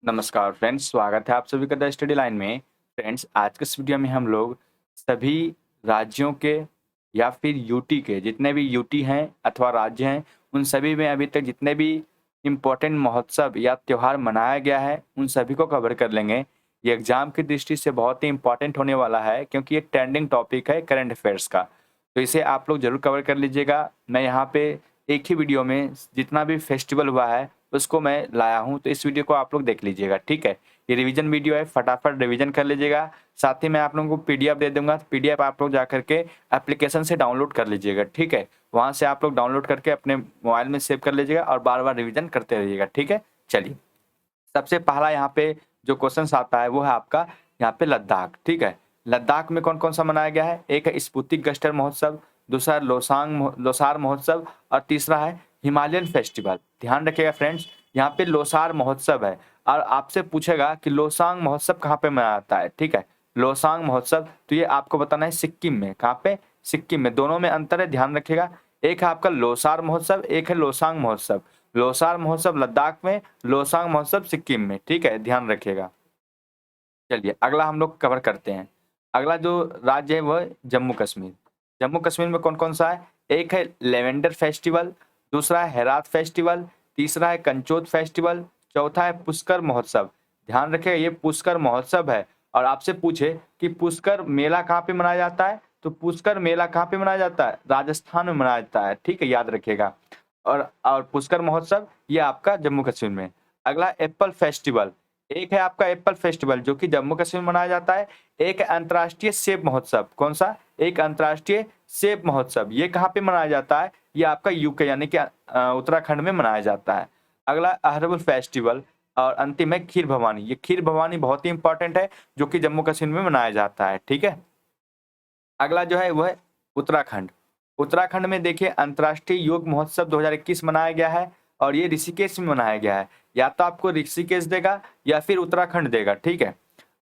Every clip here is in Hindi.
नमस्कार फ्रेंड्स, स्वागत है आप सभी का द स्टडी लाइन में। फ्रेंड्स, आज के इस वीडियो में हम लोग सभी राज्यों के या फिर यूटी के जितने भी यूटी हैं अथवा राज्य हैं, उन सभी में अभी तक जितने भी इम्पोर्टेंट महोत्सव या त्यौहार मनाया गया है, उन सभी को कवर कर लेंगे। ये एग्जाम की दृष्टि से बहुत ही इम्पोर्टेंट होने वाला है क्योंकि ये ट्रेंडिंग टॉपिक है करंट अफेयर्स का, तो इसे आप लोग जरूर कवर कर लीजिएगा। मैं यहाँ पे एक ही वीडियो में जितना भी फेस्टिवल हुआ है उसको मैं लाया हूँ, तो इस वीडियो को आप लोग देख लीजिएगा। ठीक है, ये रिवीजन वीडियो है, फटाफट रिवीजन कर लीजिएगा। साथ ही मैं आप लोगों को पीडीएफ दे दूंगा, पीडीएफ आप लोग जा करके एप्लीकेशन से डाउनलोड कर लीजिएगा। ठीक है, वहाँ से आप लोग डाउनलोड करके अपने मोबाइल में सेव कर लीजिएगा और बार बार रिविजन करते रहिएगा। ठीक है, चलिए सबसे पहला यहाँ पे जो क्वेश्चन आता है वो है आपका यहाँ पे लद्दाख। ठीक है, लद्दाख में कौन कौन सा मनाया गया है? एक है स्पुतिक गस्टर महोत्सव, दूसरा है लोसार महोत्सव और तीसरा है हिमालयन फेस्टिवल। ध्यान रखिएगा फ्रेंड्स, यहाँ पे लोसार महोत्सव है और आपसे पूछेगा कि लोसांग महोत्सव कहाँ पे मनाया जाता है। ठीक है, लोसांग महोत्सव तो ये आपको बताना है सिक्किम में। कहाँ पे? सिक्किम में। दोनों में अंतर है, ध्यान रखिएगा। एक है आपका लोसार महोत्सव, एक है लोसांग महोत्सव। लोसार महोत्सव लद्दाख में, लोसांग महोत्सव सिक्किम में। ठीक है, ध्यान रखिएगा। चलिए अगला हम लोग कवर करते हैं। अगला जो राज्य है वह है जम्मू कश्मीर। जम्मू कश्मीर में कौन कौन सा है? एक है लेवेंडर फेस्टिवल, दूसरा है हेरात फेस्टिवल, तीसरा है कंचोत फेस्टिवल, चौथा है पुष्कर महोत्सव। ध्यान रखिएगा ये पुष्कर महोत्सव है। और आपसे पूछे कि पुष्कर मेला कहाँ पे मनाया जाता है, तो पुष्कर मेला कहाँ पे मनाया जाता है? राजस्थान में मनाया जाता है। ठीक है, याद रखिएगा। और पुष्कर महोत्सव ये आपका जम्मू कश्मीर में। अगला एप्पल फेस्टिवल। एक है आपका एप्पल फेस्टिवल जो कि जम्मू कश्मीर में मनाया जाता है। एक है अंतर्राष्ट्रीय सेब महोत्सव। कौन सा? एक अंतर्राष्ट्रीय सेब महोत्सव। ये कहाँ पे मनाया जाता है? ये आपका यूके यानी कि उत्तराखंड में मनाया जाता है। अगला अहरबल फेस्टिवल और अंतिम है खीर भवानी। ये खीर भवानी बहुत ही इंपॉर्टेंट है जो कि जम्मू कश्मीर में मनाया जाता है। ठीक है, अगला जो है वह है उत्तराखंड। उत्तराखंड में देखिए अंतर्राष्ट्रीय योग महोत्सव 2021 मनाया गया है और ये ऋषिकेश में मनाया गया है। या तो आपको ऋषिकेश देगा या फिर उत्तराखंड देगा। ठीक है,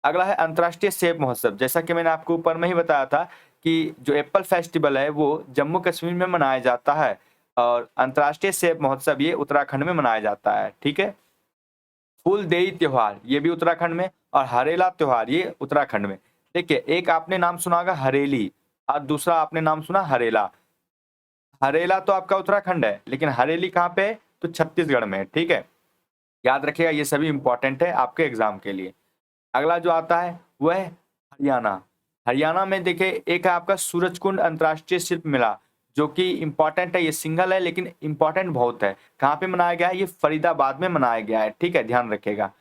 अगला है अंतर्राष्ट्रीय सेब महोत्सव। जैसा कि मैंने आपको ऊपर में ही बताया था कि जो एप्पल फेस्टिवल है वो जम्मू कश्मीर में मनाया जाता है और अंतर्राष्ट्रीय सेब महोत्सव ये उत्तराखंड में मनाया जाता है। ठीक है, फूलदेई त्योहार ये भी उत्तराखंड में और हरेला त्योहार ये उत्तराखंड में। देखिए एक आपने नाम सुना होगा हरेली और दूसरा आपने नाम सुना हरेला। हरेला तो आपका उत्तराखंड है लेकिन हरेली कहाँ पे है? तो छत्तीसगढ़ में है। ठीक है, याद रखिएगा ये सभी इंपॉर्टेंट है आपके एग्जाम के लिए। अगला जो आता है वह है हरियाणा। हरियाणा में देखिए एक है आपका सूरजकुंड अंतर्राष्ट्रीय शिल्प मेला जो कि इंपॉर्टेंट है। ये सिंगल है लेकिन इंपॉर्टेंट बहुत है। कहाँ पे मनाया गया है? ये फरीदाबाद में मनाया गया है। ठीक है, ध्यान रखिएगा।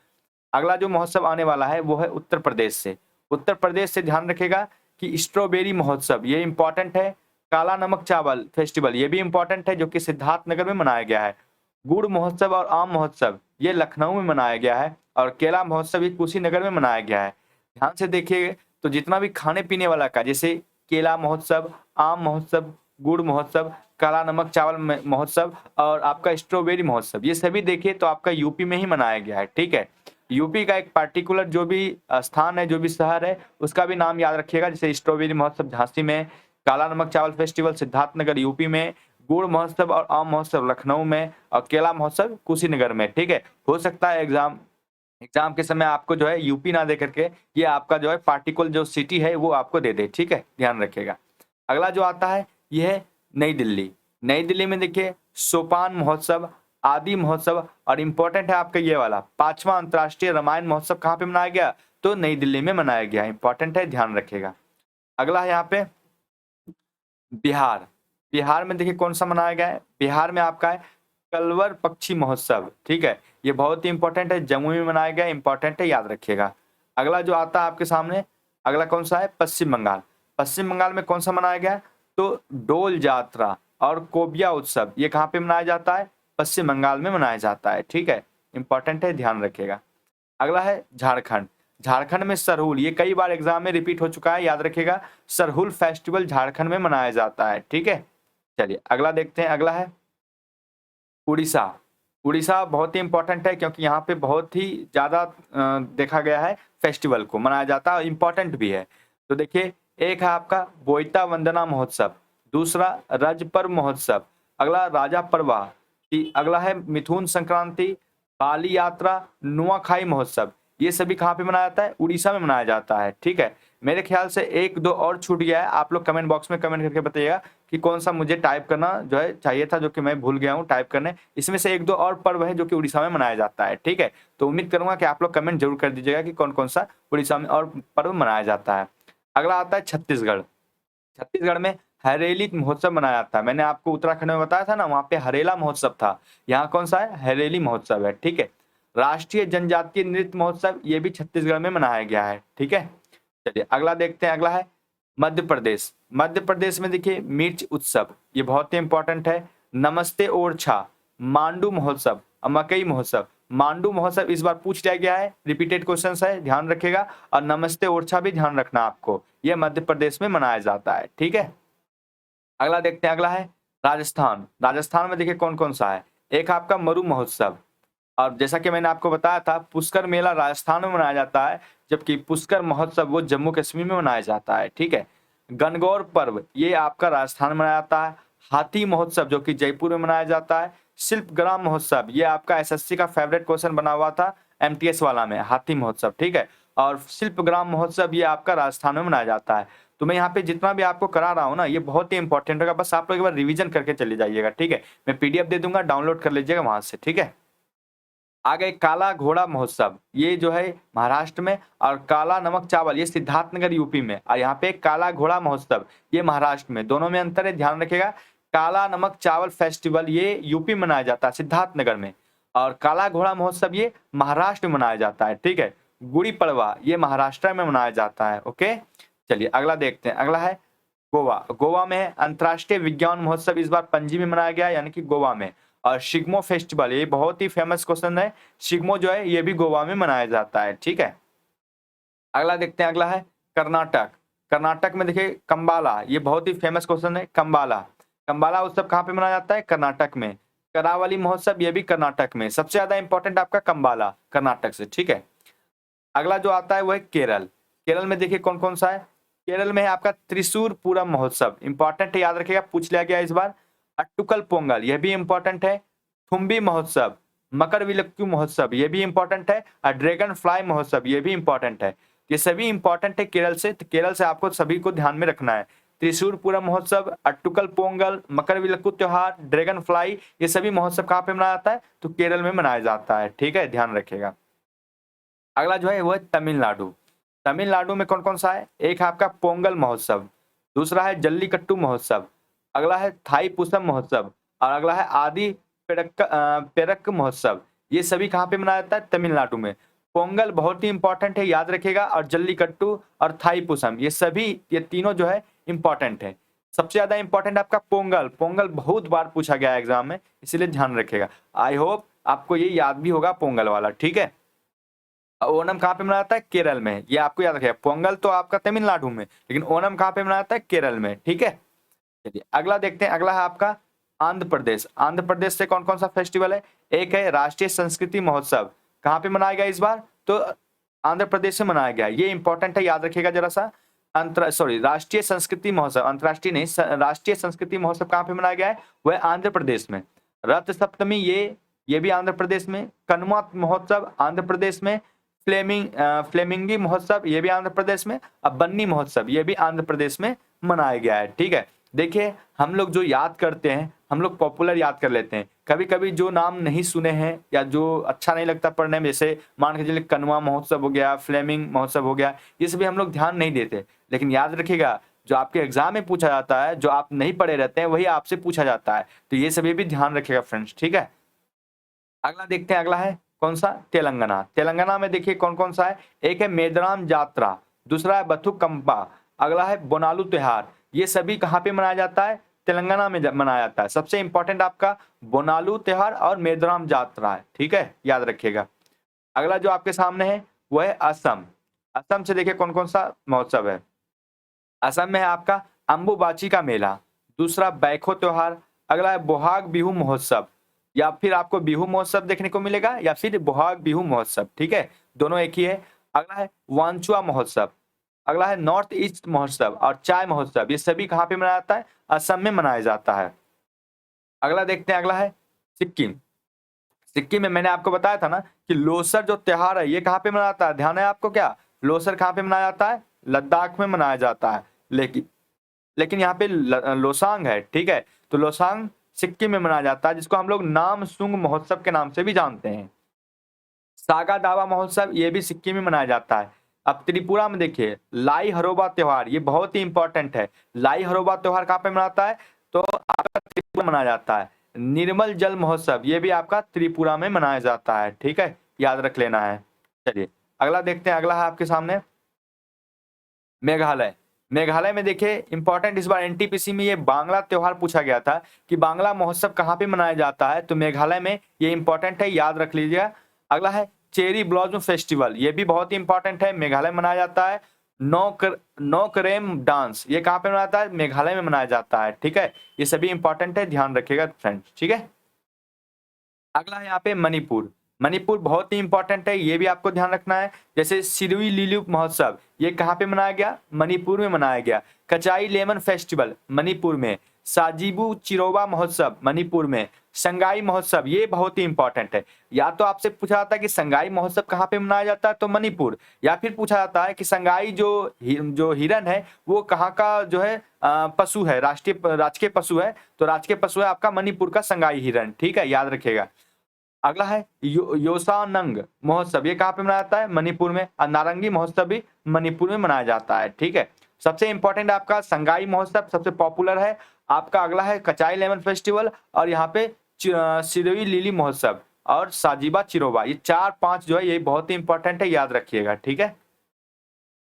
अगला जो महोत्सव आने वाला है वो है उत्तर प्रदेश से। उत्तर प्रदेश से ध्यान रखिएगा कि स्ट्रॉबेरी महोत्सव ये इंपॉर्टेंट है। काला नमक चावल फेस्टिवल ये भी इंपॉर्टेंट है जो कि सिद्धार्थनगर में मनाया गया है। गुड़ महोत्सव और आम महोत्सव ये लखनऊ में मनाया गया है और केला महोत्सव ये कुशीनगर में मनाया गया है। ध्यान से देखिए तो जितना भी खाने पीने वाला का जैसे केला महोत्सव, आम महोत्सव, गुड़ महोत्सव, काला नमक चावल महोत्सव और आपका स्ट्रॉबेरी महोत्सव ये सभी देखिए तो आपका यूपी में ही मनाया गया है। ठीक है, यूपी का एक पार्टिकुलर जो भी स्थान है, जो भी शहर है उसका भी नाम याद रखिएगा। जैसे स्ट्रॉबेरी महोत्सव झांसी में, काला नमक चावल फेस्टिवल सिद्धार्थनगर यूपी में, गुड़ महोत्सव और आम महोत्सव लखनऊ में और केला महोत्सव कुशीनगर में। ठीक है, हो सकता है एग्जाम एग्जाम के समय आपको जो है यूपी ना दे करके ये आपका जो है पार्टिकुलर जो सिटी है वो आपको दे दे। ठीक है, ध्यान रखिएगा। अगला जो आता है ये है नई दिल्ली। नई दिल्ली में देखिए सोपान महोत्सव, आदि महोत्सव और इम्पोर्टेंट है आपका ये वाला पांचवा अंतर्राष्ट्रीय रामायण महोत्सव कहाँ पे मनाया गया? तो नई दिल्ली में मनाया गया। इंपॉर्टेंट है, ध्यान रखिएगा। अगला है यहाँ पे बिहार। बिहार में देखिए कौन सा मनाया गया है? बिहार में आपका है कलवर पक्षी महोत्सव। ठीक है, ये बहुत ही इंपॉर्टेंट है, जमुई में मनाया गया, इंपॉर्टेंट है, याद रखिएगा। अगला जो आता है आपके सामने, अगला कौन सा है? पश्चिम बंगाल। पश्चिम बंगाल में कौन सा मनाया गया? तो डोल यात्रा और कोबिया उत्सव ये कहाँ पे मनाया जाता है? पश्चिम बंगाल में मनाया जाता है। ठीक है, इंपॉर्टेंट है, ध्यान रखिएगा। अगला है झारखंड। झारखंड में सरहुल ये कई बार एग्जाम में रिपीट हो चुका है, याद रखिएगा। सरहुल फेस्टिवल झारखंड में मनाया जाता है। ठीक है, चलिए अगला देखते हैं। अगला है उड़ीसा। उड़ीसा बहुत ही इंपॉर्टेंट है क्योंकि यहाँ पे बहुत ही ज़्यादा देखा गया है फेस्टिवल को मनाया जाता है, इंपॉर्टेंट भी है। तो देखिए एक है आपका बोईता वंदना महोत्सव, दूसरा रज पर्व महोत्सव, अगला राजा परवा, अगला है मिथुन संक्रांति, बाली यात्रा, नुआखाई महोत्सव, ये सभी कहाँ पे मनाया जाता है? उड़ीसा में मनाया जाता है। ठीक है, मेरे ख्याल से 1-2 और छूट गया है, आप लोग कमेंट बॉक्स में कमेंट करके बताइएगा कि कौन सा मुझे टाइप करना जो है चाहिए था, जो कि मैं भूल गया हूँ टाइप करने। इसमें से 1-2 और पर्व है जो कि उड़ीसा में मनाया जाता है। ठीक है, तो उम्मीद करूंगा कि आप लोग कमेंट जरूर कर दीजिएगा कि कौन कौन सा उड़ीसा में और पर्व मनाया जाता है। अगला आता है छत्तीसगढ़। छत्तीसगढ़ में हरेली महोत्सव मनाया जाता है। मैंने आपको उत्तराखंड में बताया था ना, वहाँ पे हरेला महोत्सव था। यहाँ कौन सा है? हरेली महोत्सव है। ठीक है, राष्ट्रीय जनजातीय नृत्य महोत्सव, ये भी छत्तीसगढ़ में मनाया गया है। ठीक है, चलिए अगला देखते हैं। अगला है मध्य प्रदेश। मध्य प्रदेश में देखिए मिर्च उत्सव, ये बहुत ही इंपॉर्टेंट है। नमस्ते ओरछा, मांडू महोत्सव और मकई महोत्सव। मांडू महोत्सव इस बार पूछ लिया गया है, रिपीटेड क्वेश्चन है, ध्यान रखेगा। और नमस्ते ओरछा भी ध्यान रखना आपको, यह मध्य प्रदेश में मनाया जाता है। ठीक है, अगला देखते हैं। अगला है राजस्थान। राजस्थान में देखिए कौन कौन सा है। एक आपका मरु महोत्सव, और जैसा कि मैंने आपको बताया था पुष्कर मेला राजस्थान में मनाया जाता है, जबकि पुष्कर महोत्सव वो जम्मू कश्मीर में मनाया जाता है। ठीक है, गणगौर पर्व ये आपका राजस्थान में मनाया जाता है। हाथी महोत्सव जो कि जयपुर में मनाया जाता है। शिल्पग्राम महोत्सव, ये आपका एसएससी का फेवरेट क्वेश्चन बना हुआ था एमटीएस वाला में, हाथी महोत्सव। ठीक है, और शिल्पग्राम महोत्सव ये आपका राजस्थान में मनाया जाता है। तो मैं यहाँ पे जितना भी आपको करा रहा हूँ ना, ये बहुत ही इंपॉर्टेंट होगा, बस आप लोग एक बार रिवीजन करके चले जाइएगा। ठीक है, मैं पीडीएफ दे दूंगा, डाउनलोड कर लीजिएगा वहां से। ठीक है, आगे काला घोड़ा महोत्सव, ये जो है महाराष्ट्र में, और काला नमक चावल ये सिद्धार्थनगर यूपी में, और यहाँ पे काला घोड़ा महोत्सव ये महाराष्ट्र में। दोनों में अंतर है, ध्यान रखिएगा। काला नमक चावल फेस्टिवल ये यूपी में मनाया जाता है सिद्धार्थनगर में, और काला घोड़ा महोत्सव ये महाराष्ट्र में मनाया जाता है। ठीक है, गुड़ी पड़वा ये महाराष्ट्र में मनाया जाता है। ओके, चलिए अगला देखते हैं। अगला है गोवा। गोवा में अंतर्राष्ट्रीय विज्ञान महोत्सव इस बार पणजी में मनाया गया, यानी कि गोवा में। और शिग्मो फेस्टिवल, ये बहुत ही फेमस क्वेश्चन है। शिग्मो जो है ये भी गोवा में मनाया जाता है। ठीक है, अगला देखते हैं। अगला है कर्नाटक। कर्नाटक में देखिए कंबाला, ये बहुत ही फेमस क्वेश्चन है। कंबाला, कंबाला उत्सव कहाँ पे मनाया जाता है? कर्नाटक में। करावली महोत्सव ये भी कर्नाटक में। सबसे ज्यादा इंपॉर्टेंट आपका कंबाला कर्नाटक से। ठीक है, अगला जो आता है वो है केरल। केरल में देखिए कौन कौन सा है। केरल में है आपका त्रिशूर पूरम महोत्सव, इंपॉर्टेंट है, याद रखिएगा, पूछ लिया गया इस बार। अट्टुकल पोंगल यह भी इंपॉर्टेंट है। थुम्बी महोत्सव, मकर विलक्कू महोत्सव ये भी इंपॉर्टेंट है, और ड्रैगन फ्लाई महोत्सव ये भी इंपॉर्टेंट है। ये सभी इंपॉर्टेंट है केरल से, तो केरल से आपको सभी को ध्यान में रखना है। त्रिशूर पूरम महोत्सव, अट्टुकल पोंगल, मकर विलक्कू त्योहार, ड्रैगन फ्लाई, ये सभी महोत्सव कहाँ पे मनाया जाता है? तो केरल में मनाया जाता है। ठीक है, ध्यान रखिएगा। अगला जो है वो है तमिलनाडु। तमिलनाडु में कौन कौन सा है? एक है आपका पोंगल महोत्सव, दूसरा है जल्लीकट्टू महोत्सव, अगला है थाई पुसम महोत्सव, और अगला है आदि पेरक महोत्सव। ये सभी कहाँ पे मनाया जाता है? तमिलनाडु में। पोंगल बहुत ही इंपॉर्टेंट है, याद रखिएगा, और जल्लीकट्टू और थाई पुसम ये तीनों जो है इंपॉर्टेंट है। सबसे ज्यादा इंपॉर्टेंट आपका पोंगल। पोंगल बहुत बार पूछा गया है एग्जाम में, इसीलिए ध्यान रखिएगा। आई होप आपको ये याद भी होगा पोंगल वाला। ठीक है, ओणम कहाँ पे मनाया जाता है? केरल में। ये आपको याद रखिएगा, पोंगल तो आपका तमिलनाडु में, लेकिन ओणम कहाँ पे मनाया जाता है? केरल में। ठीक है, चलिए अगला देखते हैं। अगला है आपका आंध्र प्रदेश। आंध्र प्रदेश से कौन कौन सा फेस्टिवल है? एक है राष्ट्रीय संस्कृति महोत्सव, कहाँ पे मनाया गया इस बार? तो आंध्र प्रदेश से मनाया गया। ये इंपॉर्टेंट है, याद रखिएगा जरा सा। राष्ट्रीय संस्कृति महोत्सव, अंतर्राष्ट्रीय नहीं, राष्ट्रीय संस्कृति महोत्सव कहाँ पे मनाया गया है? वह आंध्र प्रदेश में। रथ सप्तमी ये भी आंध्र प्रदेश में। कनवा महोत्सव आंध्र प्रदेश में। फ्लेमिंगी महोत्सव ये भी आंध्र प्रदेश में। अब बन्नी महोत्सव ये भी आंध्र प्रदेश में मनाया गया है। ठीक है, देखिए हम लोग जो याद करते हैं, हम लोग पॉपुलर याद कर लेते हैं। कभी कभी जो नाम नहीं सुने हैं या जो अच्छा नहीं लगता पढ़ने में, जैसे मान के चलिए कनवा महोत्सव हो गया, फ्लेमिंग महोत्सव हो गया, ये सभी हम लोग ध्यान नहीं देते। लेकिन याद रखिएगा, जो आपके एग्जाम में पूछा जाता है, जो आप नहीं पढ़े रहते हैं, वही आपसे पूछा जाता है। तो ये सभी भी ध्यान रखिएगा फ्रेंड्स। ठीक है, अगला देखते हैं। अगला है कौन सा? तेलंगाना। तेलंगाना में देखिए कौन कौन सा है। एक है मेदराम जात्रा, दूसरा है बथुकंपा, अगला है बोनालू त्योहार। ये सभी कहाँ पे मनाया जाता है? तेलंगाना में मनाया जाता है। सबसे इंपॉर्टेंट आपका बोनालू त्योहार और मेदराम जात्रा है। ठीक है, याद रखिएगा। अगला जो आपके सामने है वो है असम। असम से देखिए कौन कौन सा महोत्सव है। असम में है आपका अम्बुबाची का मेला, दूसरा बैखो त्योहार, अगला है बोहाग बिहू महोत्सव, या फिर आपको बिहू महोत्सव देखने को मिलेगा या फिर बोहाग बिहू महोत्सव। ठीक है, दोनों एक ही है। अगला है वांचुआ महोत्सव, अगला है नॉर्थ ईस्ट महोत्सव और चाय महोत्सव। ये सभी कहाँ पे मनाया जाता है? असम में मनाया जाता है। अगला देखते हैं। अगला है सिक्किम। सिक्किम में मैंने आपको बताया था ना कि लोसर जो त्योहार है ये कहाँ पे मनाया जाता है, ध्यान है आपको क्या? लोसर कहाँ पे मनाया जाता है? लद्दाख में मनाया जाता है। लेकिन लेकिन यहाँ पे लोसांग है, ठीक है, तो लोसांग सिक्किम में मनाया जाता है, जिसको हम लोग नामसूंग महोत्सव के नाम से भी जानते हैं। सागा दावा महोत्सव ये भी सिक्किम में मनाया जाता है। अब त्रिपुरा में देखिए लाई हरोबा त्योहार, ये बहुत ही इंपॉर्टेंट है। लाई हरोबा त्योहार कहाँ पे मनाता है? तो आपका त्रिपुरा मनाया जाता है। निर्मल जल महोत्सव ये भी आपका त्रिपुरा में मनाया जाता है, ठीक है, याद रख लेना है। चलिए अगला देखते हैं, अगला है आपके सामने मेघालय। मेघालय में देखिए इंपॉर्टेंट, इस बार एनटीपीसी में ये बांग्ला त्योहार पूछा गया था कि बांग्ला महोत्सव कहाँ पे मनाया जाता है, तो मेघालय में, ये इंपॉर्टेंट है, याद रख लीजिएगा। अगला है चेरी ब्लॉसम फेस्टिवल, ये भी बहुत ही इंपॉर्टेंट है, मेघालय में मनाया जाता है। नोकरेम डांस ये कहाँ पे मनाया जाता है? मेघालय में मनाया जाता है, ठीक है, ये सभी इंपॉर्टेंट है, ध्यान रखिएगा फ्रेंड्स, ठीक है। अगला है यहाँ पे मणिपुर। मणिपुर बहुत ही इंपॉर्टेंट है, ये भी आपको ध्यान रखना है। जैसे सिरुई लिलुप महोत्सव ये कहाँ पे मनाया गया? मणिपुर में मनाया गया। कचाई लेमन फेस्टिवल मणिपुर में। साजिबू चिरोबा महोत्सव मणिपुर में। संगाई महोत्सव ये बहुत ही इंपॉर्टेंट है। या तो आपसे पूछा जाता है कि संगाई महोत्सव कहाँ पे मनाया जाता है, तो मणिपुर, या फिर पूछा जाता है कि संगाई जो हिरन है वो कहाँ का जो है पशु है, राजकीय पशु है, तो राजकीय पशु है आपका मणिपुर का संगाई हिरन, ठीक है, याद रखिएगा। अगला है योसानंग महोत्सव, ये कहाँ पे मनाया जाता है? मणिपुर में। और नारंगी महोत्सव भी मणिपुर में मनाया जाता है, ठीक है। सबसे इंपॉर्टेंट आपका संगाई महोत्सव सबसे पॉपुलर है आपका। अगला है कचाई लेमन फेस्टिवल, और यहाँ पे सिरोई लिली महोत्सव और साजिबा चिरोबा, ये 4-5 जो है ये बहुत ही इंपॉर्टेंट है, याद रखिएगा, ठीक है।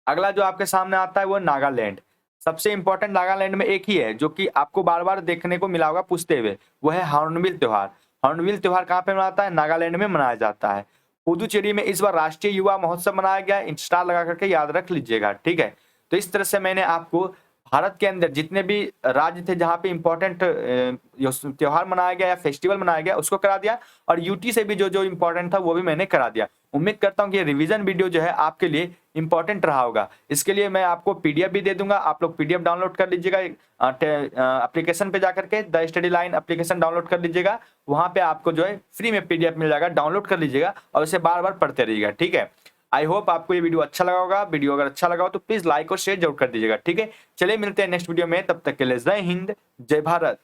अगला जो आपके सामने आता है वो नागालैंड। सबसे इंपॉर्टेंट नागालैंड में एक ही है जो कि आपको बार बार देखने को मिला होगा पूछते हुए, वो है हॉर्नबिल त्योहार। हॉर्नबिल त्योहार कहाँ पे मनाता है? नागालैंड में मनाया जाता है। पुदुचेरी में इस बार राष्ट्रीय युवा महोत्सव मनाया गया, इंस्टार लगा करके याद रख लीजिएगा, ठीक है। तो इस तरह से मैंने आपको भारत के अंदर जितने भी राज्य थे जहाँ पे इंपॉर्टेंट त्योहार मनाया गया या फेस्टिवल मनाया गया उसको करा दिया, और यूटी से भी जो जो इंपॉर्टेंट था वो भी मैंने करा दिया। उम्मीद करता हूँ कि ये रिवीजन वीडियो जो है आपके लिए इंपॉर्टेंट रहा होगा। इसके लिए मैं आपको पीडीएफ भी दे दूंगा, आप लोग पीडीएफ डाउनलोड कर लीजिएगा, एप्लीकेशन पे जाकर के the study line application download कर लीजिएगा, वहां पे आपको जो है फ्री में पीडीएफ मिल जाएगा, डाउनलोड कर लीजिएगा और इसे बार बार पढ़ते रहिएगा, ठीक है। आई होप आपको ये वीडियो अच्छा लगा होगा। वीडियो अगर अच्छा लगा हो तो प्लीज लाइक और शेयर जरूर कर दीजिएगा, ठीक है। चलिए मिलते हैं नेक्स्ट वीडियो में, तब तक के लिए जय हिंद, जय भारत।